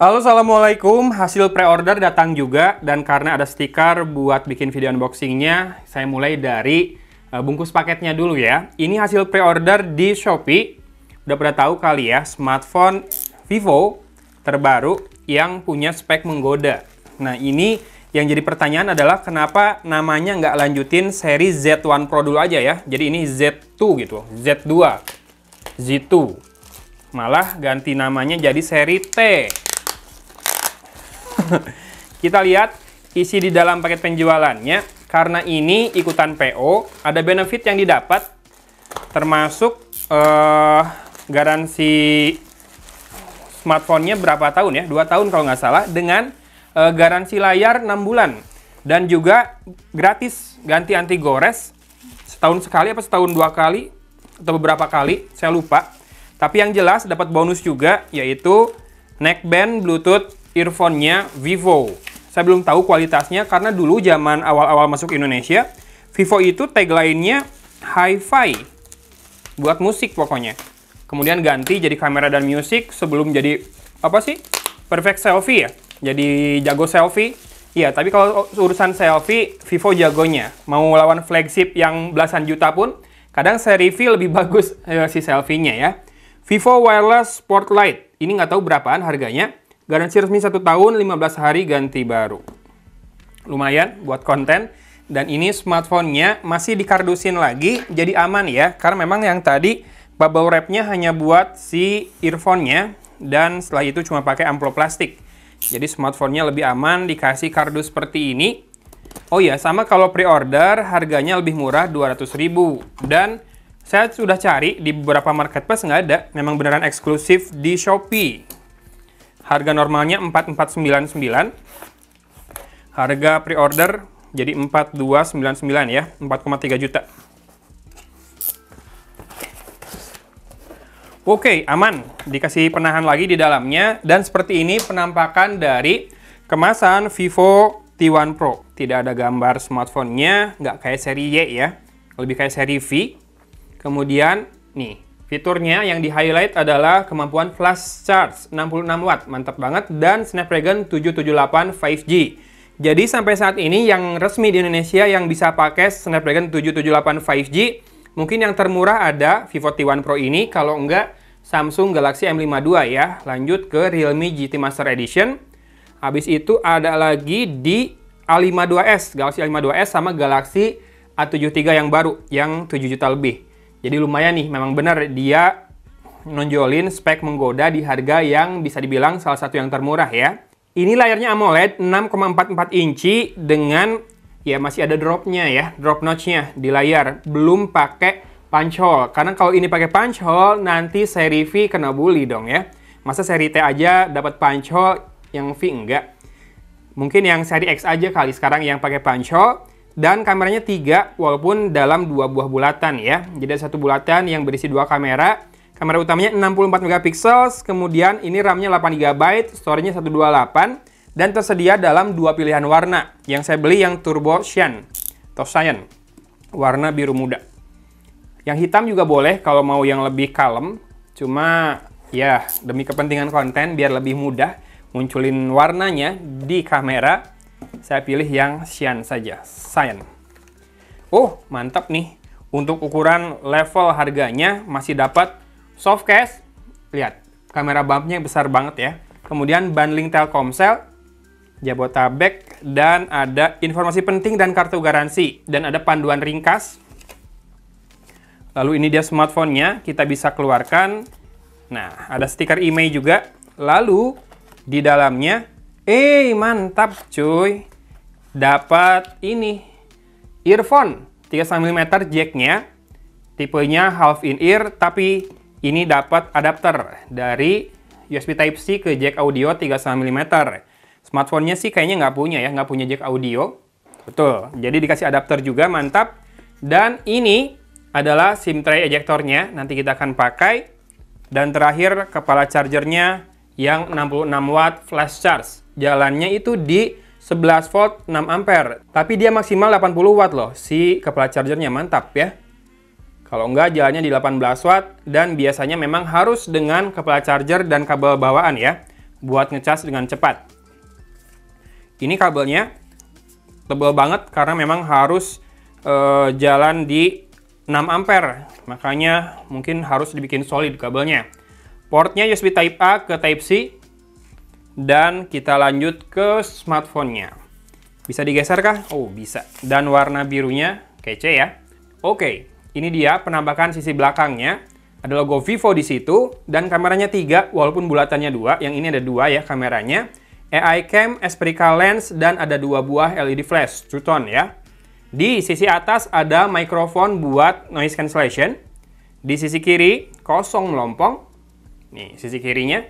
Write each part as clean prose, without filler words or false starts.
Halo, assalamualaikum. Hasil pre-order datang juga, dan karena ada stiker buat bikin video unboxingnya, saya mulai dari bungkus paketnya dulu ya. Ini hasil pre-order di Shopee. Udah pada tahu kali ya, smartphone Vivo terbaru yang punya spek menggoda. Nah, ini yang jadi pertanyaan adalah kenapa namanya nggak lanjutin seri Z1 Pro dulu aja ya. Jadi ini Z2 gitu, Z2, Z2. Malah ganti namanya jadi seri T. Kita lihat isi di dalam paket penjualannya. Karena ini ikutan PO, ada benefit yang didapat, termasuk garansi smartphone-nya berapa tahun ya? 2 tahun kalau nggak salah, dengan garansi layar 6 bulan. Dan juga gratis ganti anti gores setahun sekali apa setahun 2 kali atau beberapa kali, saya lupa. Tapi yang jelas dapat bonus juga, yaitu neckband Bluetooth earphone-nya Vivo. Saya belum tahu kualitasnya karena dulu zaman awal-awal masuk Indonesia, Vivo itu tagline-nya hi-fi. Buat musik pokoknya. Kemudian ganti jadi kamera dan musik sebelum jadi apa sih? Perfect selfie ya. Jadi jago selfie. Iya, tapi kalau urusan selfie, Vivo jagonya. Mau lawan flagship yang belasan juta pun, kadang seri V lebih bagus si selfie-nya ya. Vivo Wireless Spotlight. Ini nggak tahu berapaan harganya. Garansi resmi 1 tahun, 15 hari ganti baru. Lumayan buat konten. Dan ini smartphone-nya masih dikardusin lagi, jadi aman ya. Karena memang yang tadi bubble wrap-nya hanya buat si earphone-nya. Dan setelah itu cuma pakai amplop plastik. Jadi smartphone-nya lebih aman, dikasih kardus seperti ini. Oh iya, sama kalau pre-order, harganya lebih murah, 200.000. Dan saya sudah cari di beberapa marketplace, nggak ada. Memang beneran eksklusif di Shopee. Harga normalnya 4.499. Harga pre-order jadi 4.299 ya, 4,3 juta. Oke, aman. Dikasih penahan lagi di dalamnya. Dan seperti ini penampakan dari kemasan Vivo T1 Pro. Tidak ada gambar smartphone-nya, nggak kayak seri Y ya. Lebih kayak seri V. Kemudian, nih. Fiturnya yang di-highlight adalah kemampuan flash charge 66 watt, mantap banget, dan Snapdragon 778 5G. Jadi sampai saat ini yang resmi di Indonesia yang bisa pakai Snapdragon 778 5G, mungkin yang termurah ada Vivo T1 Pro ini, kalau enggak Samsung Galaxy M52 ya. Lanjut ke Realme GT Master Edition. Habis itu ada lagi di A52s, Galaxy A52s sama Galaxy A73 yang baru, yang 7 juta lebih. Jadi lumayan nih, memang benar dia nonjolin spek menggoda di harga yang bisa dibilang salah satu yang termurah ya. Ini layarnya AMOLED 6,44 inci dengan ya masih ada dropnya ya, drop notch-nya di layar. Belum pakai punch hole, karena kalau ini pakai punch hole nanti seri V kena bully dong ya. Masa seri T aja dapat punch hole, yang V enggak. Mungkin yang seri X aja kali sekarang yang pakai punch hole. Dan kameranya 3, walaupun dalam 2 buah bulatan ya. Jadi ada 1 bulatan yang berisi 2 kamera. Kamera utamanya 64 megapiksel, kemudian ini RAM-nya 8 GB, storage-nya 128, dan tersedia dalam 2 pilihan warna. Yang saya beli yang Turbo Cyan, atau Cyan, warna biru muda. Yang hitam juga boleh kalau mau yang lebih kalem, cuma ya demi kepentingan konten biar lebih mudah munculin warnanya di kamera. Saya pilih yang Cyan saja, Cyan. Oh, mantap nih. Untuk ukuran level harganya masih dapat soft case. Lihat, kamera bumpnya besar banget ya. Kemudian bundling Telkomsel, Jabotabek, dan ada informasi penting dan kartu garansi. Dan ada panduan ringkas. Lalu ini dia smartphone-nya, kita bisa keluarkan. Nah, ada stiker IMEI juga. Lalu, di dalamnya mantap cuy. Dapat ini earphone 3,5 mm jack-nya. Tipenya half in ear, tapi ini dapat adapter dari USB Type-C ke jack audio 3,5 mm. Smartphone-nya sih kayaknya nggak punya ya, nggak punya jack audio. Betul, jadi dikasih adapter juga, mantap. Dan ini adalah SIM tray ejectornya, nanti kita akan pakai. Dan terakhir kepala chargernya yang 66 watt flash charge. Jalannya itu di 11 volt 6 ampere. Tapi dia maksimal 80 watt loh. Si kepala chargernya mantap ya. Kalau enggak jalannya di 18 watt. Dan biasanya memang harus dengan kepala charger dan kabel bawaan ya. buat ngecas dengan cepat. Ini kabelnya tebal banget karena memang harus jalan di 6 ampere, makanya mungkin harus dibikin solid kabelnya. Portnya USB Type A ke Type C, dan kita lanjut ke smartphone-nya. Bisa digeser kah? Oh, bisa. Dan warna birunya kece ya. Oke, ini dia penampakan sisi belakangnya. Ada logo Vivo di situ, dan kameranya 3, walaupun bulatannya 2. Yang ini ada 2 ya kameranya. AI cam, spherical lens, dan ada 2 buah LED flash, True Tone ya. Di sisi atas ada mikrofon buat noise cancellation. Di sisi kiri kosong melompong. Nih, sisi kirinya.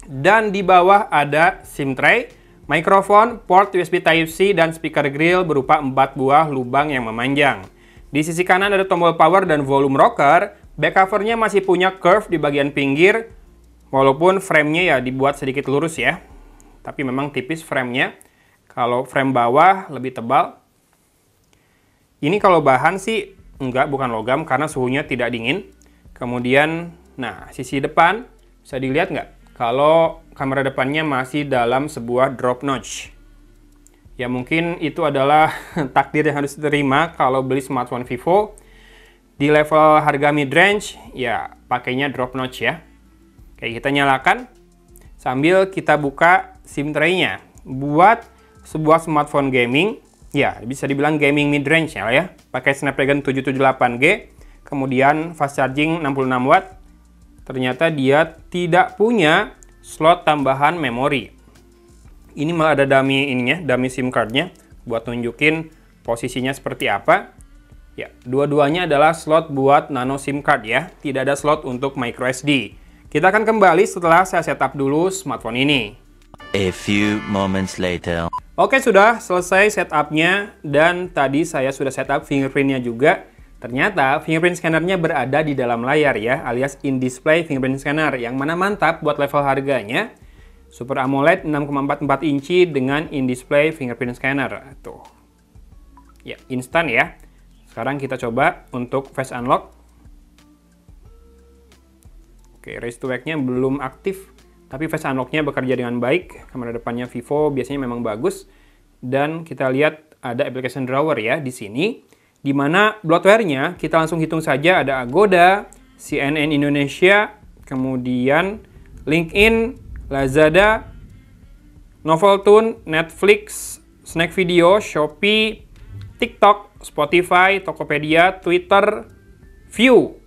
Dan di bawah ada SIM tray, mikrofon, port USB Type-C, dan speaker grill berupa 4 buah lubang yang memanjang. Di sisi kanan ada tombol power dan volume rocker. Back covernya masih punya curve di bagian pinggir, walaupun framenya ya dibuat sedikit lurus ya. Tapi memang tipis framenya. Kalau frame bawah lebih tebal. Ini kalau bahan sih enggak, bukan logam karena suhunya tidak dingin. Kemudian, nah sisi depan bisa dilihat nggak? Kalau kamera depannya masih dalam sebuah drop notch. Ya mungkin itu adalah takdir yang harus diterima kalau beli smartphone Vivo. Di level harga mid-range, ya pakainya drop notch ya. Oke, kita nyalakan sambil kita buka SIM tray-nya. Buat sebuah smartphone gaming, ya, bisa dibilang gaming mid-range ya. Pakai Snapdragon 778G, kemudian fast charging 66 watt. Ternyata dia tidak punya slot tambahan memori. Ini malah ada dummy ininya, dummy SIM card-nya buat nunjukin posisinya seperti apa. Ya, dua-duanya adalah slot buat nano SIM card ya. Tidak ada slot untuk micro SD. Kita akan kembali setelah saya setup dulu smartphone ini. A few moments later. Oke, sudah selesai setupnya, dan tadi saya sudah setup fingerprintnya juga. Ternyata fingerprint scannernya berada di dalam layar ya, alias in-display fingerprint scanner, yang mana mantap buat level harganya. Super AMOLED 6,44 inci dengan in-display fingerprint scanner. Tuh. Ya, instan ya. Sekarang kita coba untuk face unlock. Oke, raise to wake-nya belum aktif. Tapi face unlock-nya bekerja dengan baik. Kamera depannya Vivo biasanya memang bagus. Dan kita lihat ada application drawer ya di sini. Di mana bloatware-nya kita langsung hitung saja, ada Agoda, CNN Indonesia, kemudian LinkedIn, Lazada, Noveltoon, Netflix, Snack Video, Shopee, TikTok, Spotify, Tokopedia, Twitter, View.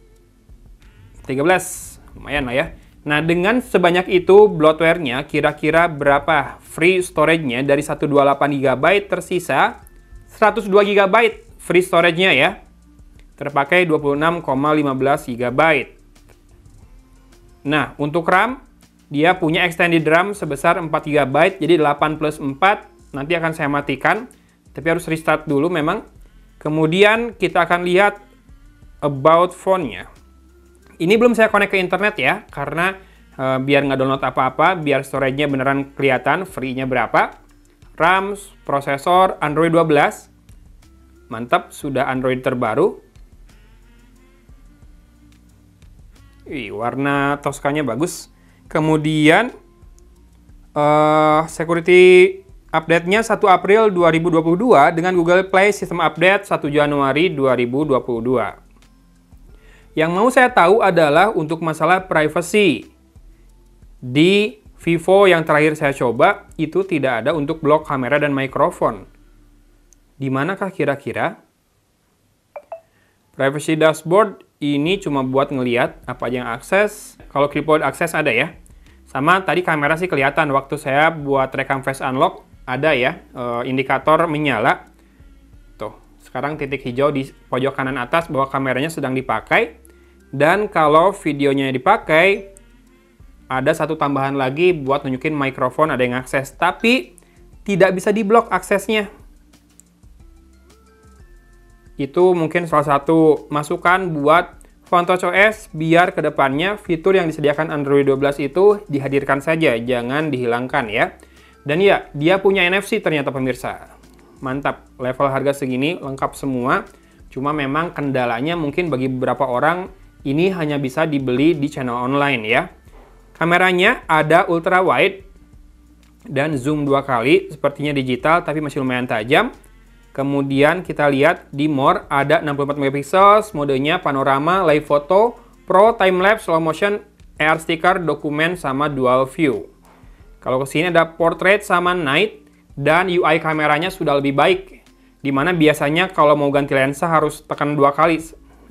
13, lumayan lah ya. Nah, dengan sebanyak itu bloatware-nya, kira-kira berapa free storage-nya? Dari 128 GB tersisa 102 GB free storage-nya ya. Terpakai 26,15 GB. Nah, untuk RAM, dia punya extended RAM sebesar 4 GB, jadi 8 plus 4. Nanti akan saya matikan, tapi harus restart dulu memang. Kemudian kita akan lihat about phone-nya. Ini belum saya connect ke internet ya, karena biar nggak download apa-apa, biar storage-nya beneran kelihatan, free-nya berapa. RAM, prosesor, Android 12. Mantap, sudah Android terbaru. Warna Tosca-nya bagus. Kemudian, security update-nya 1 April 2022 dengan Google Play System Update 1 Januari 2022. Yang mau saya tahu adalah untuk masalah privacy. Di Vivo yang terakhir saya coba, itu tidak ada untuk blok kamera dan mikrofon. Di manakah kira-kira? Privacy dashboard ini cuma buat ngeliat apa aja yang akses. Kalau clipboard akses ada ya. Sama tadi kamera sih kelihatan waktu saya buat rekam face unlock, ada ya indikator menyala. Tuh, sekarang titik hijau di pojok kanan atas bahwa kameranya sedang dipakai. Dan kalau videonya dipakai, ada satu tambahan lagi buat nunjukin mikrofon ada yang akses. Tapi tidak bisa diblok aksesnya. Itu mungkin salah satu masukan buat PhoneTouchOS biar kedepannya fitur yang disediakan Android 12 itu dihadirkan saja, jangan dihilangkan ya. Dan ya, dia punya NFC ternyata pemirsa. Mantap, level harga segini lengkap semua. Cuma memang kendalanya mungkin bagi beberapa orang ini hanya bisa dibeli di channel online ya. Kameranya ada ultra wide dan zoom 2 kali, sepertinya digital tapi masih lumayan tajam. Kemudian kita lihat di more ada 64 megapiksel, modenya panorama, live photo, pro, time lapse, slow motion, AR sticker, dokumen sama dual view. Kalau ke sini ada portrait sama night dan UI kameranya sudah lebih baik. Dimana biasanya kalau mau ganti lensa harus tekan 2 kali.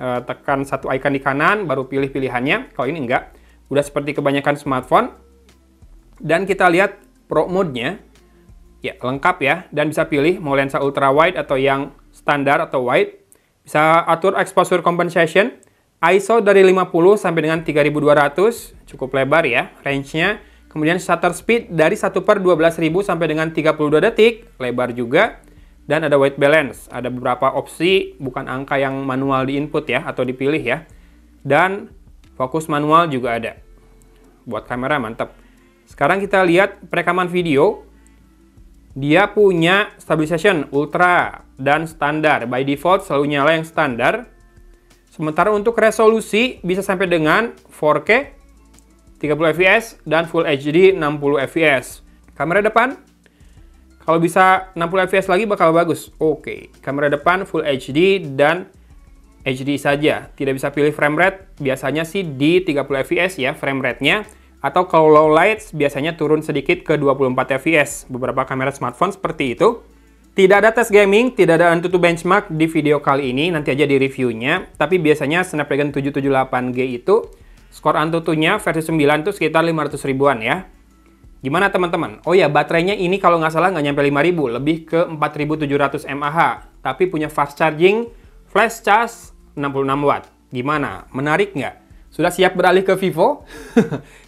Tekan satu icon di kanan baru pilih pilihannya. Kalau ini enggak, udah seperti kebanyakan smartphone. Dan kita lihat Pro mode-nya, ya lengkap ya, dan bisa pilih mau lensa ultra wide atau yang standar atau wide. Bisa atur exposure compensation, ISO dari 50 sampai dengan 3200, cukup lebar ya range-nya. Kemudian shutter speed dari 1/12.000 sampai dengan 32 detik, lebar juga. Dan ada white balance, ada beberapa opsi, bukan angka yang manual di input ya, atau dipilih ya. Dan fokus manual juga ada. Buat kamera mantap. Sekarang kita lihat perekaman video. Dia punya stabilization ultra dan standar. By default selalu nyala yang standar. Sementara untuk resolusi bisa sampai dengan 4K 30 fps dan Full HD 60 fps. Kamera depan, kalau bisa 60 fps lagi bakal bagus. Oke, kamera depan Full HD dan HD saja. Tidak bisa pilih frame rate, biasanya sih di 30 fps ya frame rate-nya. Atau kalau low lights biasanya turun sedikit ke 24 fps. Beberapa kamera smartphone seperti itu. Tidak ada tes gaming, tidak ada AnTuTu benchmark di video kali ini, nanti aja di reviewnya. Tapi biasanya Snapdragon 778G itu, skor AnTuTu-nya versi 9 itu sekitar 500 ribuan ya. Gimana teman-teman? Oh ya, baterainya ini kalau nggak salah nggak nyampe 5000, lebih ke 4700 mAh. Tapi punya fast charging, flash charge 66 watt. Gimana? Menarik nggak? Sudah siap beralih ke Vivo?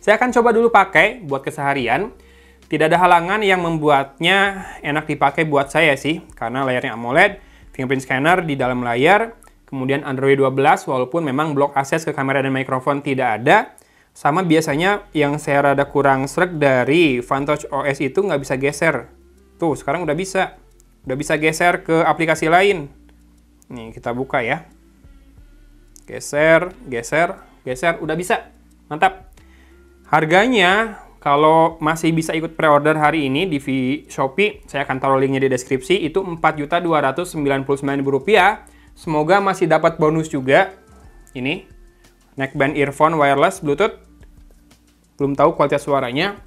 Saya akan coba dulu pakai buat keseharian. Tidak ada halangan yang membuatnya enak dipakai buat saya sih. Karena layarnya AMOLED, fingerprint scanner di dalam layar, kemudian Android 12 walaupun memang blok akses ke kamera dan mikrofon tidak ada. Sama biasanya yang saya rada kurang sreg dari Vantage OS itu nggak bisa geser. Tuh, sekarang udah bisa. Udah bisa geser ke aplikasi lain. Nih, kita buka ya. Geser, geser. Geser, udah bisa. Mantap. Harganya, kalau masih bisa ikut pre-order hari ini di Shopee, saya akan taruh linknya di deskripsi, itu Rp4.299.000. Semoga masih dapat bonus juga. Ini, neckband earphone wireless Bluetooth. Belum tahu kualitas suaranya.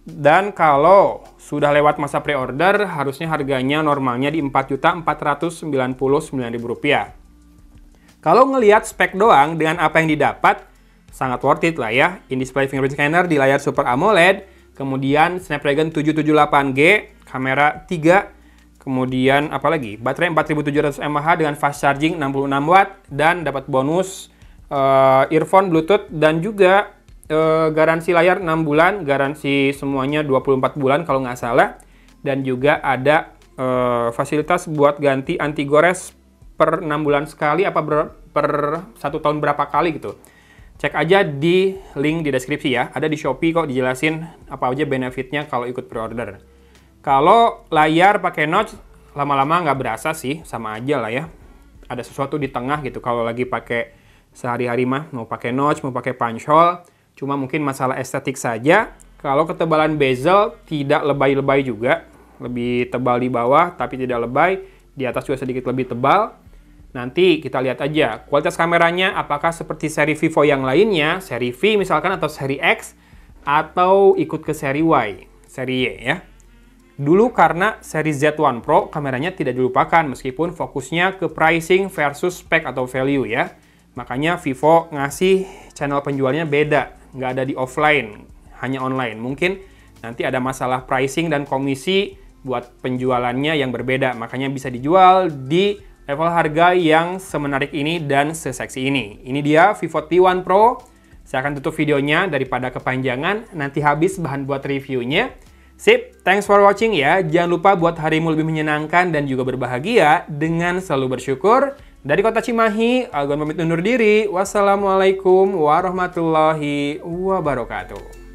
Dan kalau sudah lewat masa pre-order, harusnya harganya normalnya di Rp4.499.000. Kalau ngelihat spek doang dengan apa yang didapat, sangat worth it lah ya. In-display fingerprint scanner di layar Super AMOLED, kemudian Snapdragon 778G, kamera 3, kemudian apalagi baterai 4700 mAh dengan fast charging 66 watt, dan dapat bonus earphone Bluetooth, dan juga garansi layar 6 bulan, garansi semuanya 24 bulan kalau nggak salah, dan juga ada fasilitas buat ganti anti gores per 6 bulan sekali apa per 1 tahun berapa kali gitu. Cek aja di link di deskripsi ya. Ada di Shopee kok dijelasin apa aja benefitnya kalau ikut pre-order. Kalau layar pakai notch, lama-lama nggak berasa sih, sama aja lah ya. Ada sesuatu di tengah gitu kalau lagi pakai sehari-hari mah, mau pakai notch, mau pakai punch hole. Cuma mungkin masalah estetik saja. Kalau ketebalan bezel tidak lebay-lebay juga. Lebih tebal di bawah tapi tidak lebay. Di atas juga sedikit lebih tebal. Nanti kita lihat aja kualitas kameranya apakah seperti seri Vivo yang lainnya, seri V misalkan atau seri X, atau ikut ke seri Y, seri Y ya. Dulu karena seri Z1 Pro kameranya tidak dilupakan meskipun fokusnya ke pricing versus spec atau value ya. Makanya Vivo ngasih channel penjualnya beda, nggak ada di offline, hanya online. Mungkin nanti ada masalah pricing dan komisi buat penjualannya yang berbeda, makanya bisa dijual di level harga yang semenarik ini dan seseksi ini. Ini dia Vivo T1 Pro. Saya akan tutup videonya daripada kepanjangan. Nanti habis bahan buat reviewnya. Sip, thanks for watching ya. Jangan lupa buat harimu lebih menyenangkan dan juga berbahagia dengan selalu bersyukur. Dari Kota Cimahi, Algon pamit undur diri. Wassalamualaikum warahmatullahi wabarakatuh.